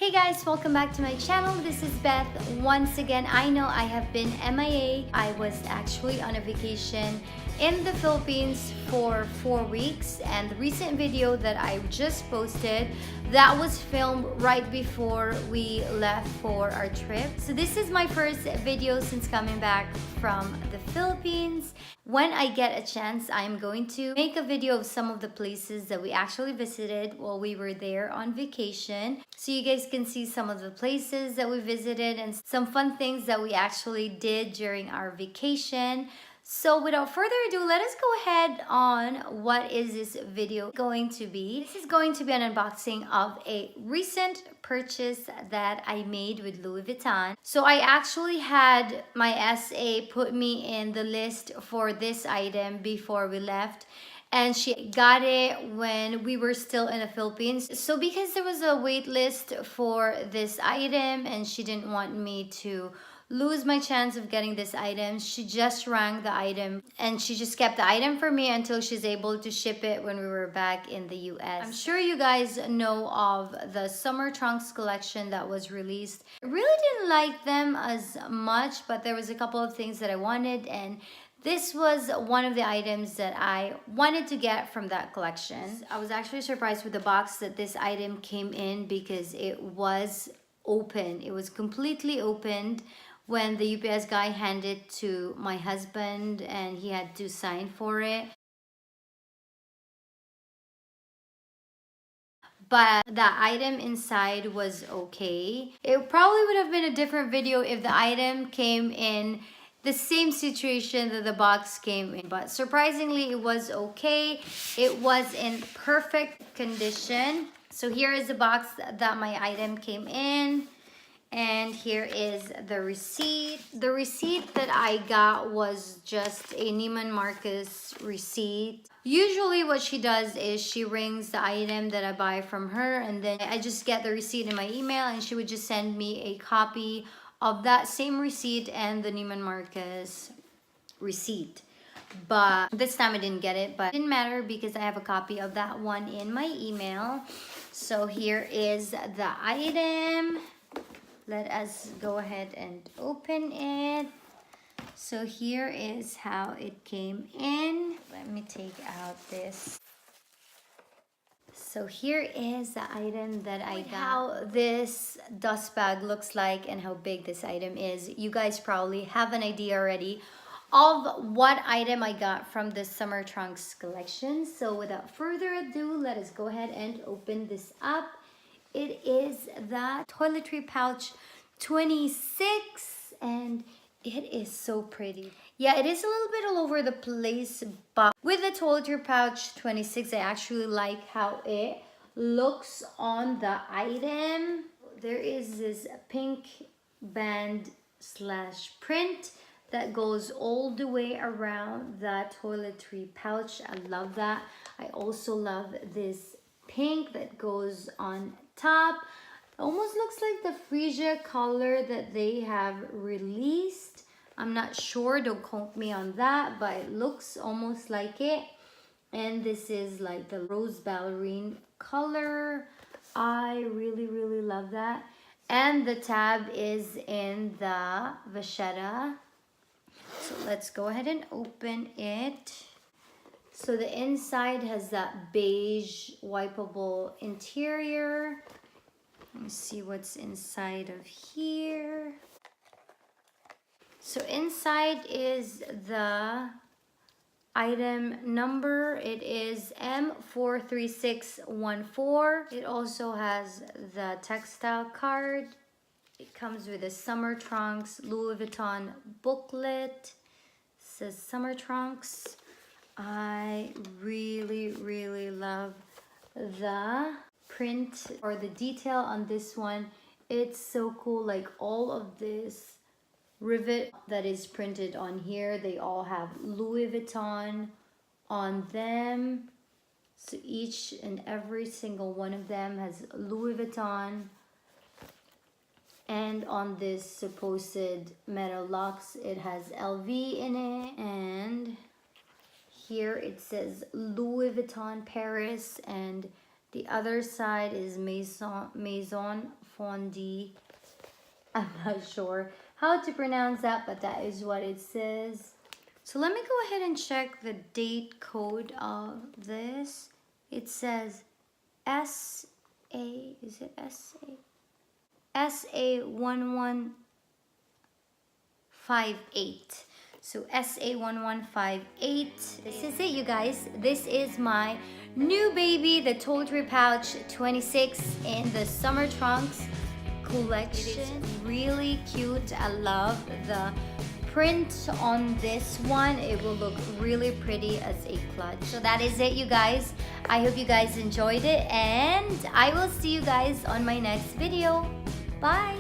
Hey guys, welcome back to my channel. This is Beth. Once again, I know I have been MIA. I was actually on a vacation in the Philippines for 4 weeks, and the recent video that I just posted, that was filmed right before we left for our trip. So this is my first video since coming back from the Philippines. When I get a chance, I'm going to make a video of some of the places that we actually visited while we were there on vacation, so you guys can see some of the places that we visited and some fun things that we actually did during our vacation. So without further ado, let us go ahead on what is this video going to be. This is going to be an unboxing of a recent purchase that I made with Louis Vuitton. So I actually had my SA put me in the list for this item before we left, and she got it when we were still in the Philippines. So because there was a wait list for this item and she didn't want me to lose my chance of getting this item, she just rang the item and she just kept the item for me until she's able to ship it when we were back in the US. I'm sure you guys know of the summer trunks collection that was released. I really didn't like them as much, but there was a couple of things that I wanted, and this was one of the items that I wanted to get from that collection. I was actually surprised with the box that this item came in because it was open. It was completely opened when the UPS guy handed it to my husband and he had to sign for it. But the item inside was okay. It probably would have been a different video if the item came in the same situation that the box came in, but surprisingly it was okay. It was in perfect condition. So here is the box that my item came in, and here is the receipt. The receipt that I got was just a Neiman Marcus receipt. Usually what she does is she rings the item that I buy from her, and then I just get the receipt in my email and she would just send me a copy of that same receipt and the Neiman Marcus receipt. But this time I didn't get it, but it didn't matter because I have a copy of that one in my email. So here is the item. Let us go ahead and open it. So here is how it came in. Let me take out this. So here is the item that I got. How this dust bag looks like and how big this item is. You guys probably have an idea already of what item I got from the summer trunks collection. So without further ado, let us go ahead and open this up. It is the Toiletry pouch 26, and it is so pretty. Yeah, it is a little bit all over the place, but with the Toiletry pouch 26, I actually like how it looks on the item. There is this pink band slash print that goes all the way around the Toiletry pouch. I love that. I also love this pink that goes on top. Almost looks like the freesia color that they have released. I'm not sure, don't quote me on that, but it looks almost like it. And this is like the rose ballerine color. I really love that. And the tab is in the vachetta. So let's go ahead and open it. So the inside has that beige wipeable interior. Let me see what's inside of here. So inside is the item number. It is M43614. It also has the textile card. It comes with a summer trunks Louis Vuitton booklet. It says summer trunks. I really love the print or the detail on this one. It's so cool. Like all of this rivet that is printed on here, they all have Louis Vuitton on them. So each and every single one of them has Louis Vuitton. And on this supposed metal locks, it has LV in it. And here it says Louis Vuitton Paris, and the other side is Maison Fondi. I'm not sure how to pronounce that, but that is what it says. So let me go ahead and check the date code of this. It says SA, is it SA? SA1158. So SA1158. This is it, you guys. This is my new baby, the Toiletry Pouch 26 in the summer trunks collection. It is really cute. I love the print on this one. It will look really pretty as a clutch. So that is it, you guys. I hope you guys enjoyed it, and I will see you guys on my next video. Bye.